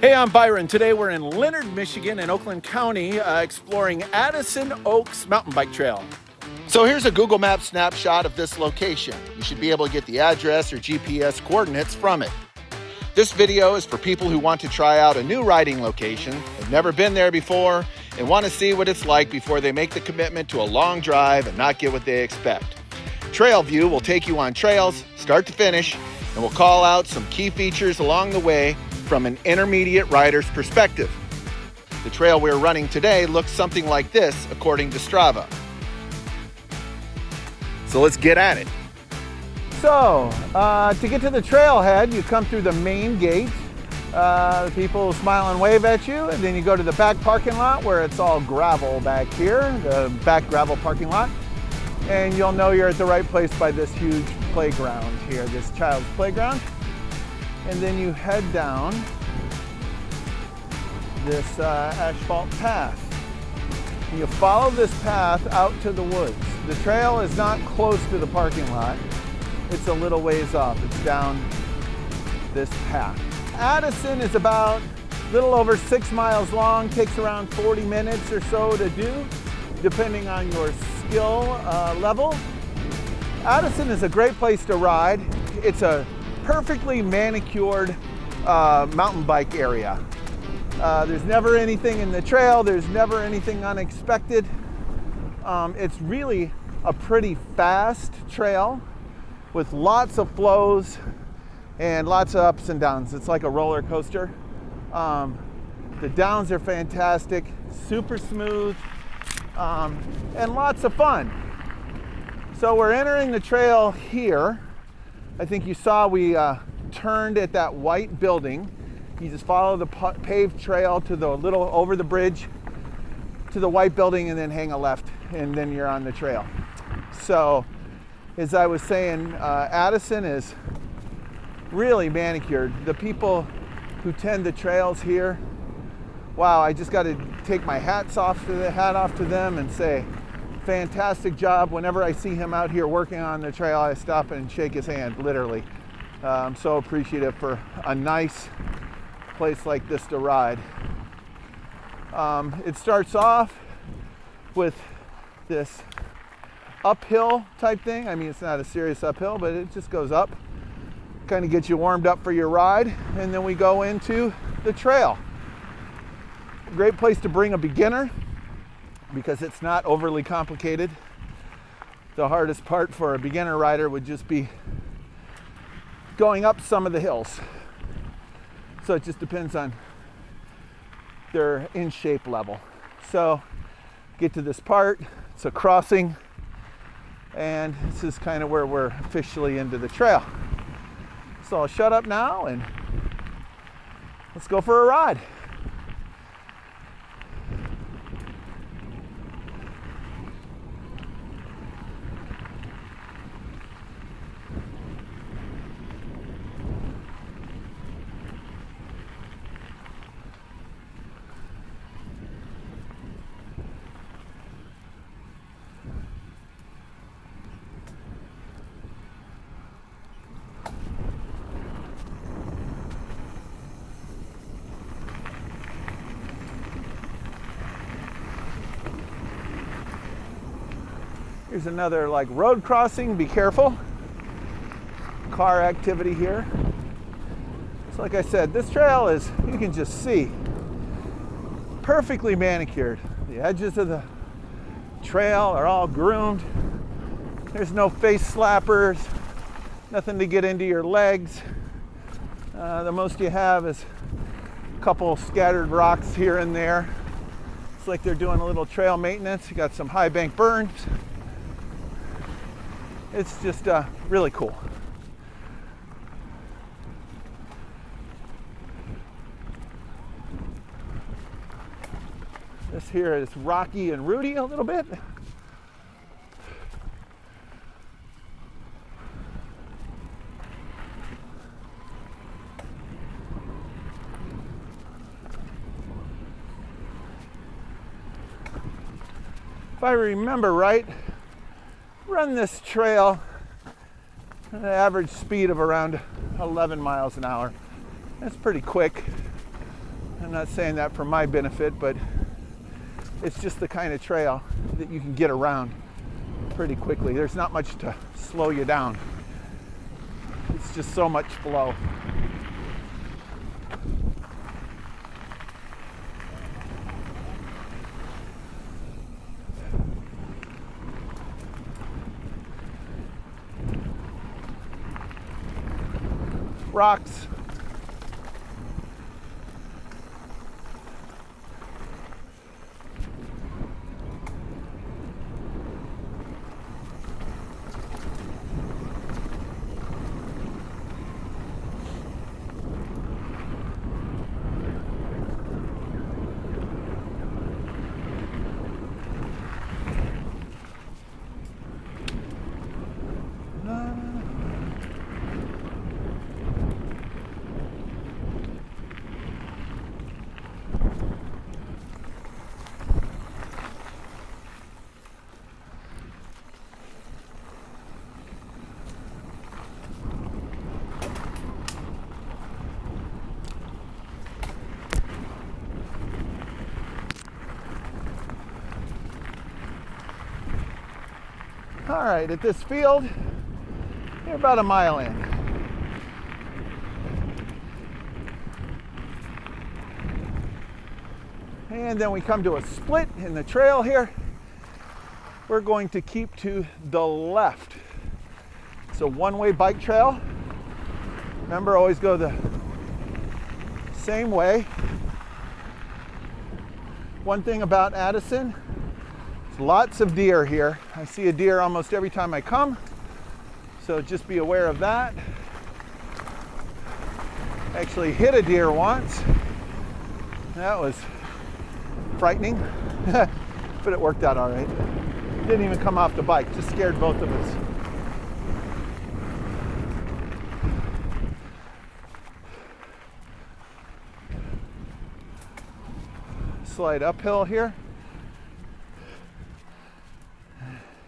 Hey, I'm Byron. Today we're in Leonard, Michigan in Oakland County exploring Addison Oaks mountain bike trail. So here's a Google Maps snapshot of this location. You should be able to get the address or GPS coordinates from it. This video is for people who want to try out a new riding location, have never been there before, and want to see what it's like before they make the commitment to a long drive and not get what they expect. Trailview will take you on trails, start to finish, and will call out some key features along the way from an intermediate rider's perspective. The trail we're running today looks something like this according to Strava. So let's get at it. So, to get to the trailhead, you come through the main gate. The people smile and wave at you, and then you go to the back parking lot where it's all gravel back here, the back gravel parking lot. And you'll know you're at the right place by this huge playground here, this child's playground. And then you head down this asphalt path. You follow this path out to the woods. The trail is not close to the parking lot. It's a little ways off. It's down this path. Addison is about a little over 6 miles long, takes around 40 minutes or so to do, depending on your skill level. Addison is a great place to ride. It's a perfectly manicured mountain bike area. There's never anything in the trail. There's never anything unexpected. It's really a pretty fast trail with lots of flows and lots of ups and downs. It's like a roller coaster. The downs are fantastic, super smooth, and lots of fun. So we're entering the trail here. I think you saw we turned at that white building. You just follow the paved trail to the little over the bridge to the white building and then hang a left, and then you're on the trail. So as I was saying, Addison is really manicured. The people who tend the trails here, wow, I just got to take my hat off to them and say, fantastic job. Whenever I see him out here working on the trail, I stop and shake his hand, literally. I'm so appreciative for a nice place like this to ride. It starts off with this uphill type thing. I mean, it's not a serious uphill, but it just goes up. Kind of gets you warmed up for your ride, and then we go into the trail. Great place to bring a beginner because it's not overly complicated. The hardest part for a beginner rider would just be going up some of the hills. So it just depends on their in shape level. So get to this part, it's a crossing, and this is kind of where we're officially into the trail. So I'll shut up now and let's go for a ride. Here's another like road crossing, be careful. Car activity here. So like I said, this trail is, you can just see, perfectly manicured. The edges of the trail are all groomed. There's no face slappers, nothing to get into your legs. The most you have is a couple scattered rocks here and there. It's like they're doing a little trail maintenance. You got some high bank berms. It's just really cool. This here is rocky and rooty a little bit. If I remember right, run this trail at an average speed of around 11 miles an hour. That's pretty quick. I'm not saying that for my benefit, but it's just the kind of trail that you can get around pretty quickly. There's not much to slow you down. It's just so much flow. Rocks. All right, at this field, you're about a mile in. And then we come to a split in the trail here. We're going to keep to the left. It's a one-way bike trail. Remember, always go the same way. One thing about Addison, lots of deer here. I see a deer almost every time I come, so just be aware of that. Actually hit a deer once. That was frightening, but it worked out all right. Didn't even come off the bike, just scared both of us. Slide uphill here.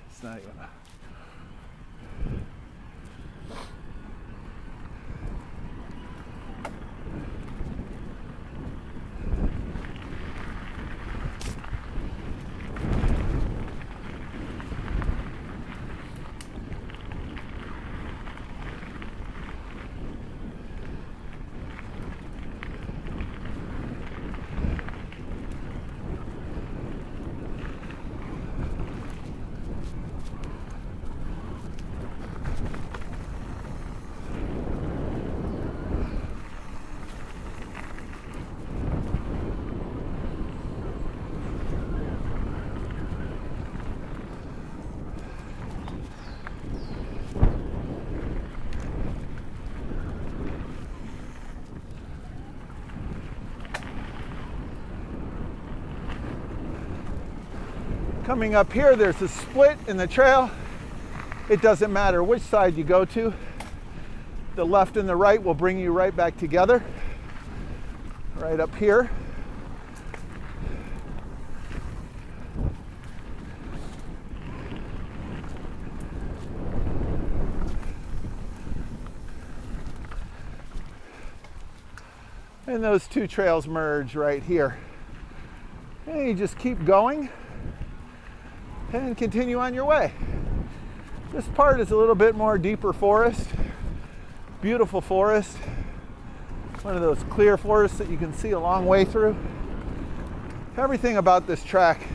It's not even coming up here, there's a split in the trail. It doesn't matter which side you go to. The left and the right will bring you right back together. Right up here. And those two trails merge right here. And you just keep going and continue on your way. This part is a little bit more deeper forest, beautiful forest, one of those clear forests that you can see a long way through. Everything about this track,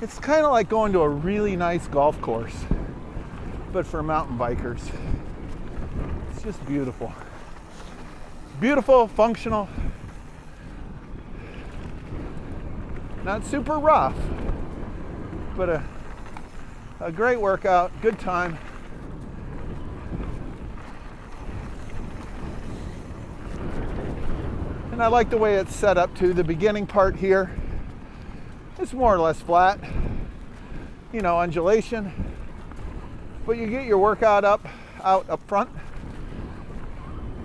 it's kind of like going to a really nice golf course, but for mountain bikers. It's just beautiful. Beautiful, functional, not super rough, but a great workout, good time. And I like the way it's set up too. The beginning part here is more or less flat, you know, undulation, but you get your workout out up front.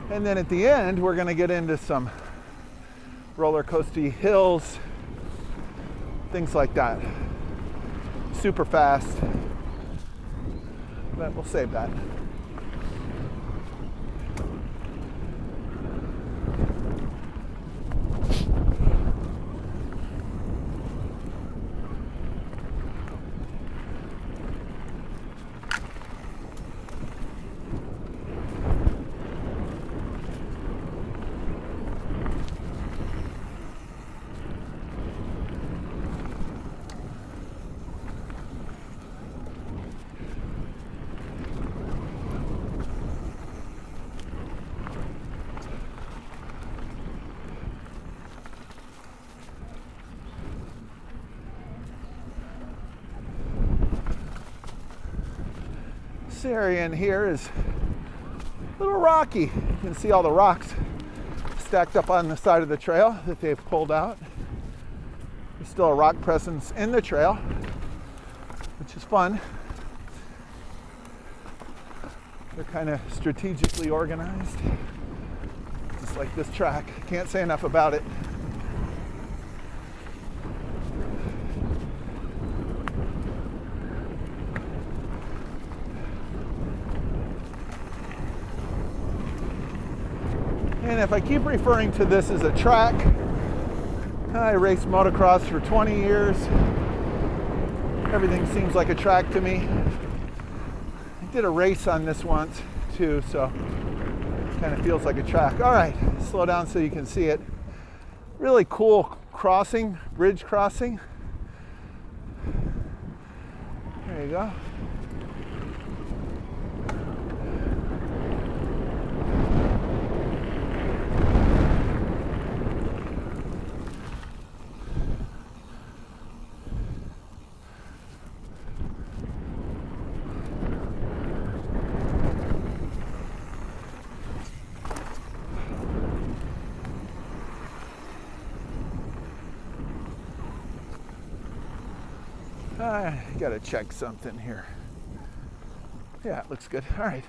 And then at the end, we're gonna get into some roller coaster hills, things like that. Super fast, but we'll save that. area in here is a little rocky. You can see all the rocks stacked up on the side of the trail that they've pulled out. There's still a rock presence in the trail, which is fun. They're kind of strategically organized, just like this track. Can't say enough about it. And if I keep referring to this as a track, I raced motocross for 20 years. Everything seems like a track to me. I did a race on this once too, so it kind of feels like a track. All right, slow down so you can see it. Really cool crossing, bridge crossing. There you go. I gotta check something here. Yeah, it looks good. All right.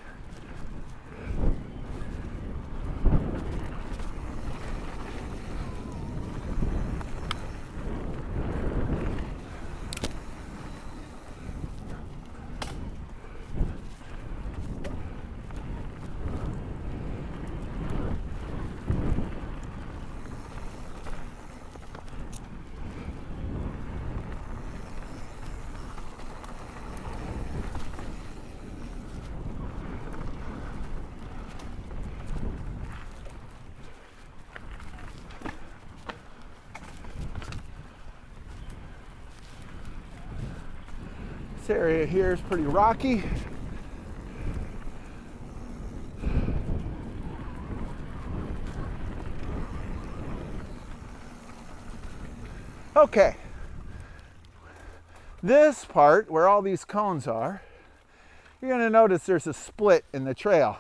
This area here is pretty rocky. Okay, this part where all these cones are, you're going to notice there's a split in the trail.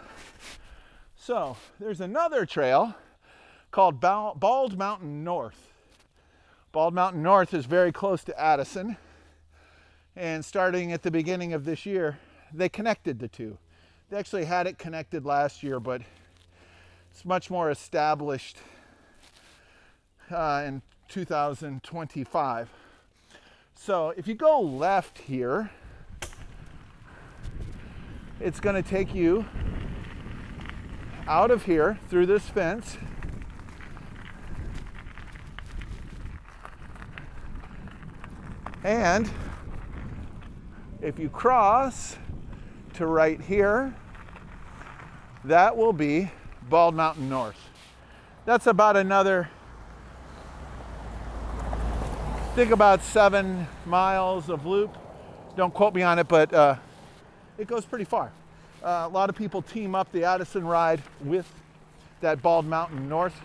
So there's another trail called Bald Mountain North. Bald Mountain North is very close to Addison. And starting at the beginning of this year, they connected the two. They actually had it connected last year, but it's much more established in 2025. So if you go left here, it's going to take you out of here through this fence. And if you cross to right here, that will be Bald Mountain North. That's about another, I think about 7 miles of loop. Don't quote me on it, but it goes pretty far. A lot of people team up the Addison ride with that Bald Mountain North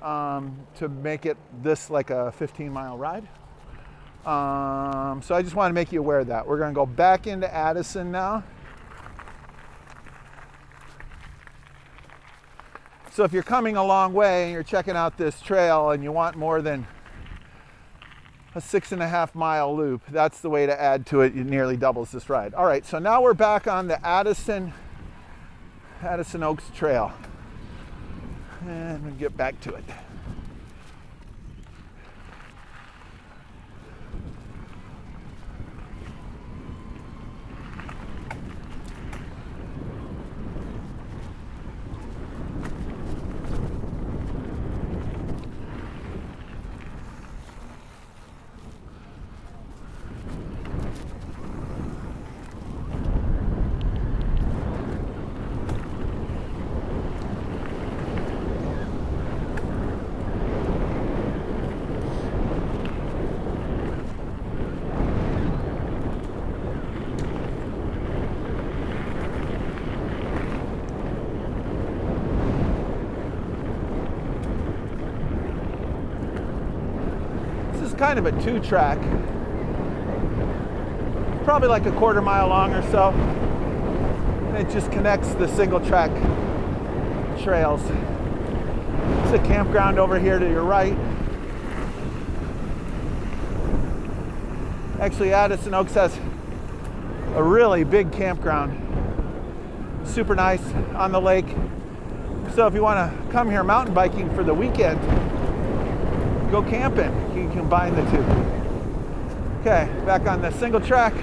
to make it this like a 15-mile ride. So I just want to make you aware of that. We're going to go back into Addison now. So if you're coming a long way and you're checking out this trail and you want more than a 6.5 mile loop, that's the way to add to it. It nearly doubles this ride. All right, so now we're back on the Addison Oaks Trail. And we'll get back to it. Kind of a 2-track, probably like a 1/4 mile long or so. And it just connects the single track trails. There's a campground over here to your right. Actually, Addison Oaks has a really big campground. Super nice on the lake. So if you want to come here mountain biking for the weekend, go camping. You can combine the two. Okay, back on the single track.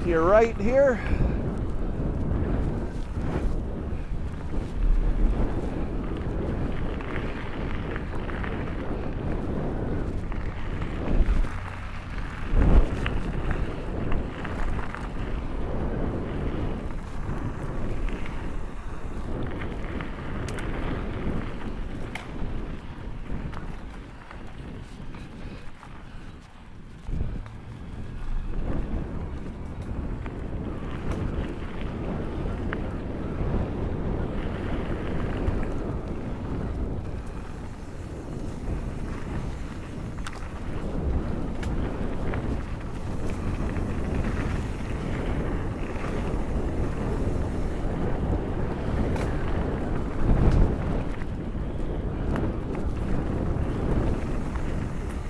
To your right here.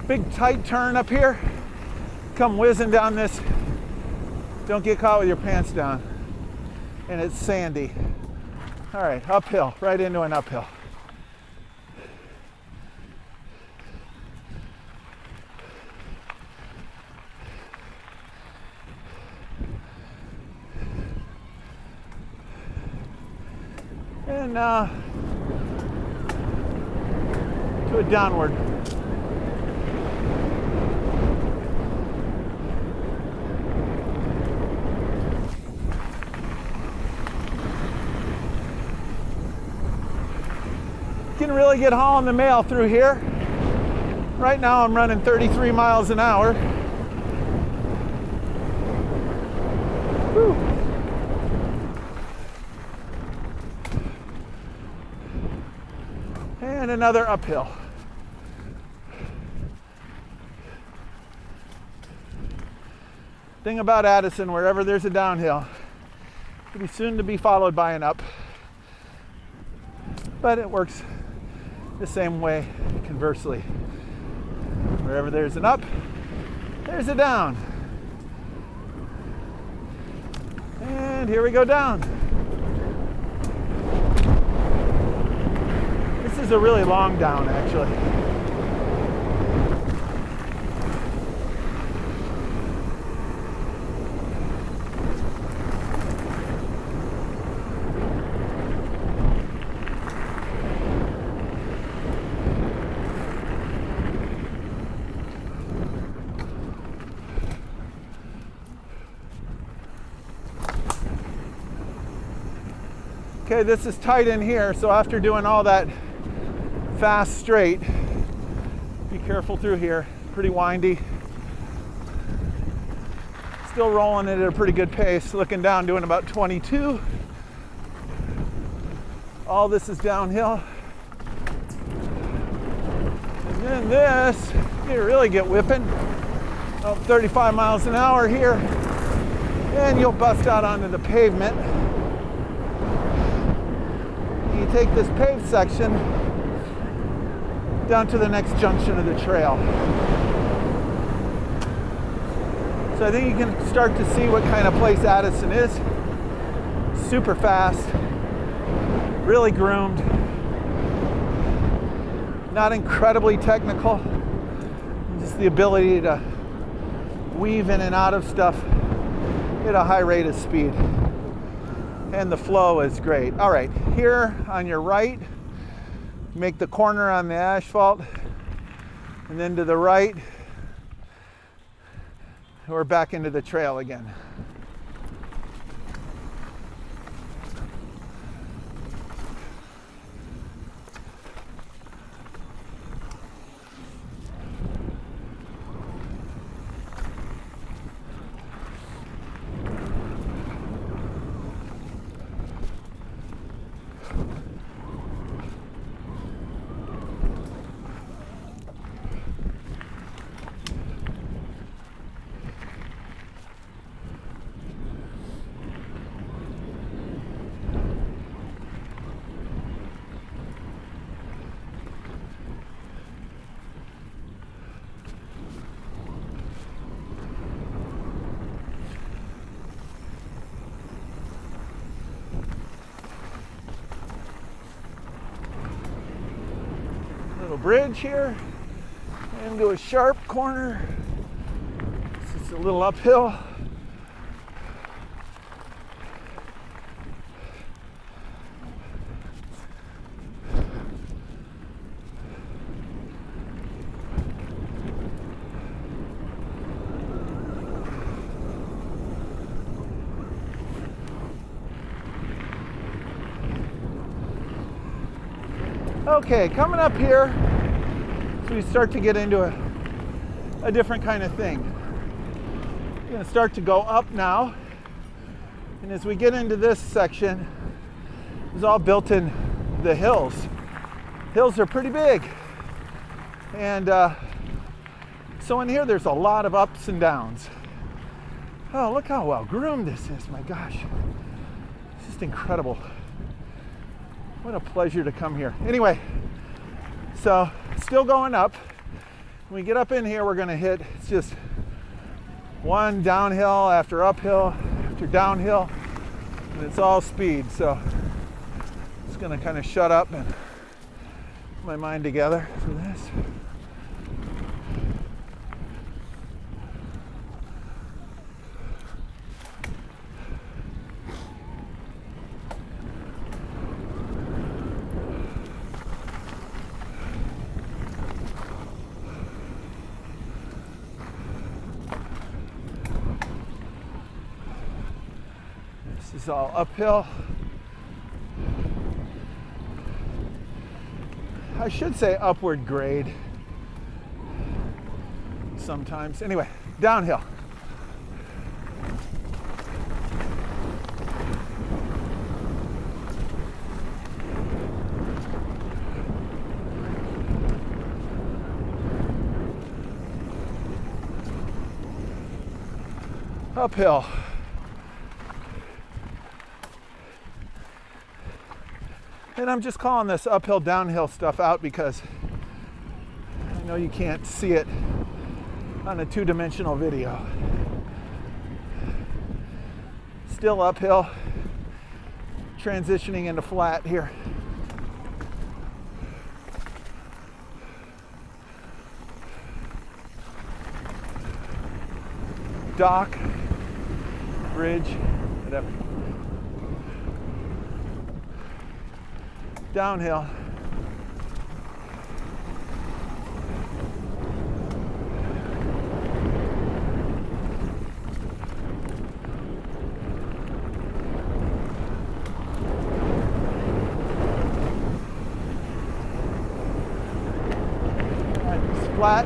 Big tight turn up here. Come whizzing down this. Don't get caught with your pants down. And it's sandy. All right, uphill, right into an uphill. And now to a downward. Can really get hauling the mail through here. Right now I'm running 33 miles an hour. Whew. And another uphill. Thing about Addison, wherever there's a downhill, it'll be soon to be followed by an up. But it works the same way conversely. Wherever there's an up, there's a down. And here we go down. This is a really long down, actually. Okay, this is tight in here, so after doing all that fast straight, be careful through here. Pretty windy. Still rolling it at a pretty good pace. Looking down, doing about 22. All this is downhill. And then this, you really get whipping. About 35 miles an hour here. And you'll bust out onto the pavement. You take this paved section down to the next junction of the trail. So I think you can start to see what kind of place Addison is. Super fast, really groomed, not incredibly technical, just the ability to weave in and out of stuff at a high rate of speed. and the flow is great. All right, here on your right, make the corner on the asphalt, and then to the right, we're back into the trail again. Little bridge here into a sharp corner. It's just a little uphill. Okay, coming up here, so we start to get into a different kind of thing. We're going to start to go up now, and as we get into this section, it's all built in the hills. Hills are pretty big, and so in here there's a lot of ups and downs. Oh, look how well groomed this is, my gosh. It's just incredible. What a pleasure to come here. Anyway, so still going up. When we get up in here, we're going to hit, it's just one downhill after uphill after downhill, and it's all speed. So I'm just going to kind of shut up and put my mind together for this. This is all uphill. I should say upward grade sometimes. Anyway, downhill. Uphill. And I'm just calling this uphill, downhill stuff out because I know you can't see it on a two-dimensional video. Still uphill, transitioning into flat here. Dock, bridge, whatever. Downhill. It's flat.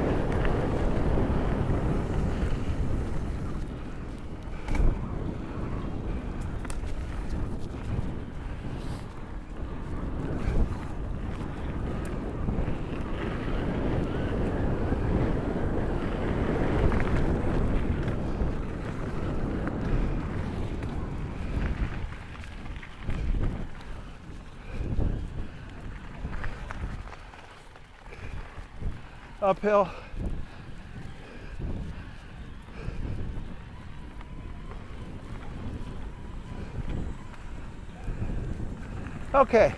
Uphill. Okay,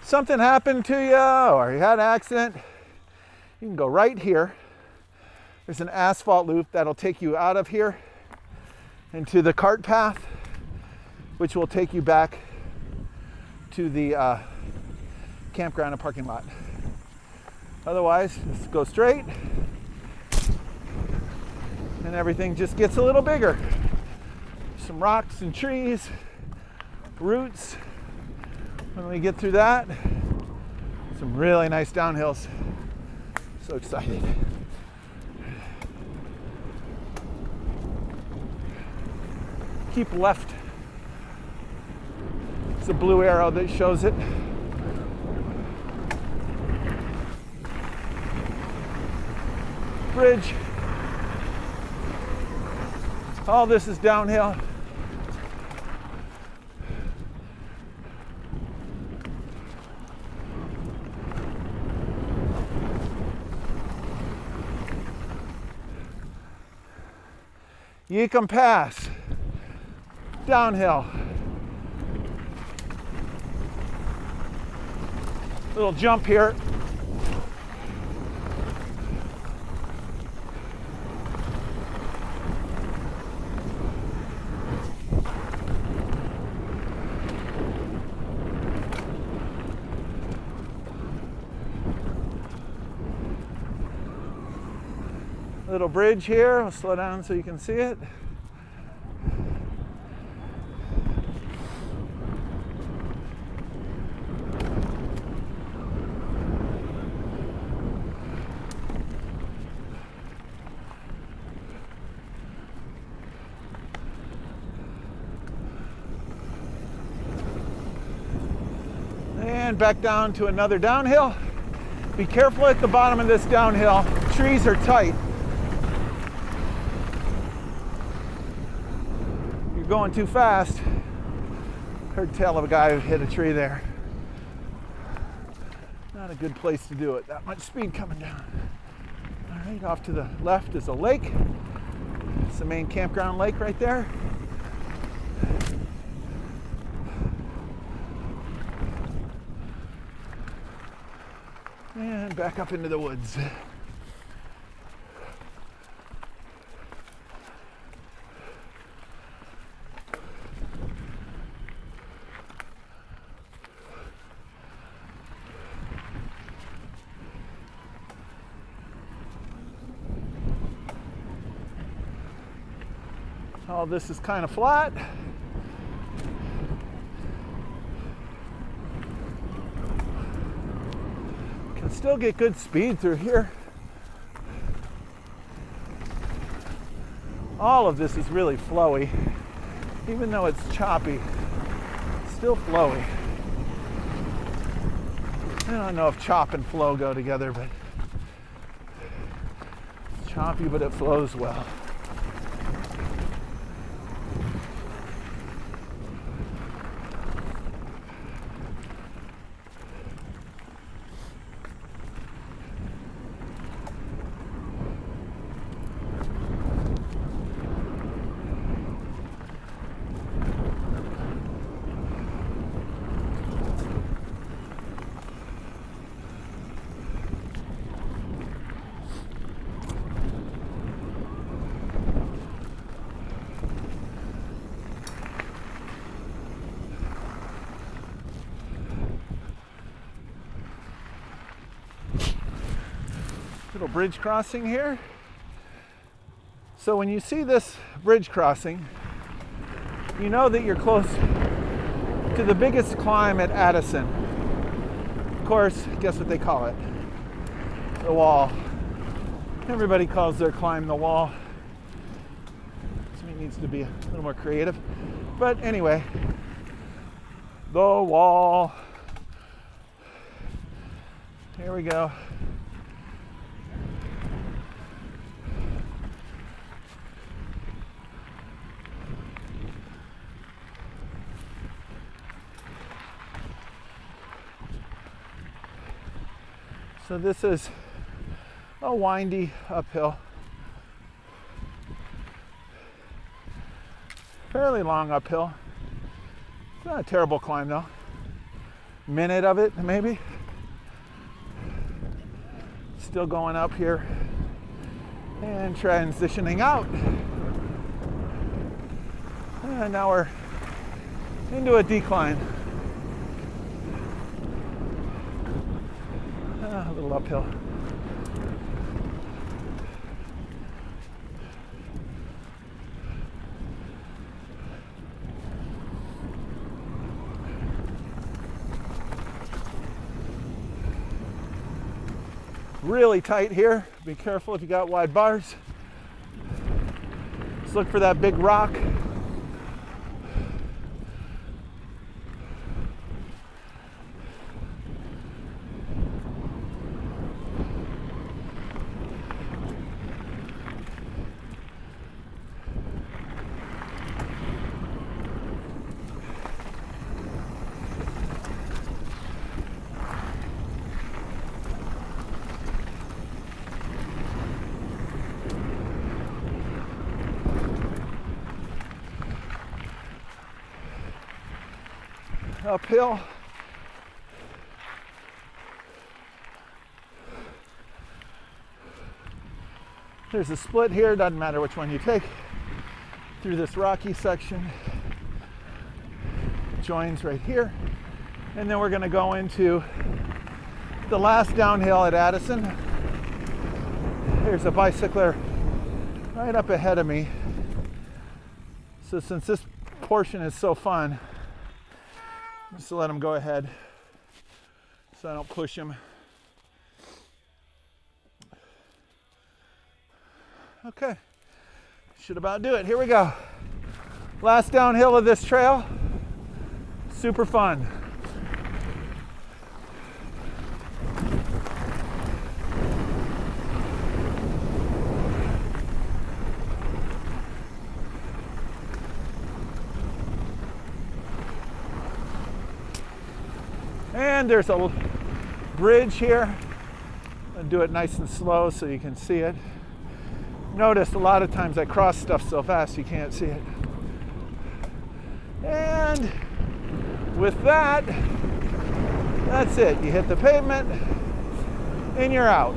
something happened to you or you had an accident, you can go right here. There's an asphalt loop that'll take you out of here into the cart path. which will take you back to the campground and parking lot. Otherwise, just go straight and everything just gets a little bigger. Some rocks and trees, roots. When we get through that, some really nice downhills. So excited. Keep left. It's a blue arrow that shows it. Bridge. All this is downhill. Yeakum Pass. Downhill. Little jump here. Little bridge here. I'll slow down so you can see it. And back down to another downhill. Be careful at the bottom of this downhill. Trees are tight. Going too fast. Heard tell of a guy who hit a tree there. Not a good place to do it. That much speed coming down. All right, off to the left is a lake. It's the main campground lake right there. And back up into the woods. All this is kind of flat. Can still get good speed through here. All of this is really flowy. Even though it's choppy, it's still flowy. I don't know if chop and flow go together, but it's choppy, but it flows well. Little bridge crossing here. So when you see this bridge crossing, you know that you're close to the biggest climb at Addison. Of course, guess what they call it? The wall. Everybody calls their climb the wall. So it needs to be a little more creative. But anyway, the wall. Here we go. So this is a windy uphill. Fairly long uphill. It's not a terrible climb though. Minute of it maybe. Still going up here and transitioning out. And now we're into a decline. A little uphill. Really tight here. Be careful if you got wide bars. Just look for that big rock. Uphill. There's a split here, doesn't matter which one you take, through this rocky section. Joins right here. And then we're going to go into the last downhill at Addison. There's a bicycler right up ahead of me. So since this portion is so fun, just to let him go ahead so I don't push him. Okay, should about do it. Here we go. Last downhill of this trail. Super fun. And there's a bridge here. I'll do it nice and slow so you can see it. Notice a lot of times I cross stuff so fast you can't see it. And with that, that's it. You hit the pavement and you're out.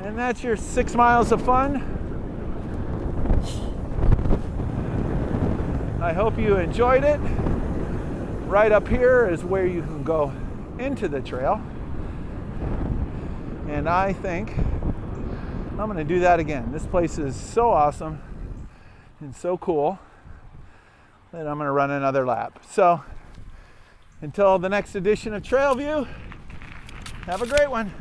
And that's your 6 miles of fun. I hope you enjoyed it. Right up here is where you can go into the trail. And I think I'm going to do that again. This place is so awesome and so cool that I'm going to run another lap. So until the next edition of Trailview, have a great one.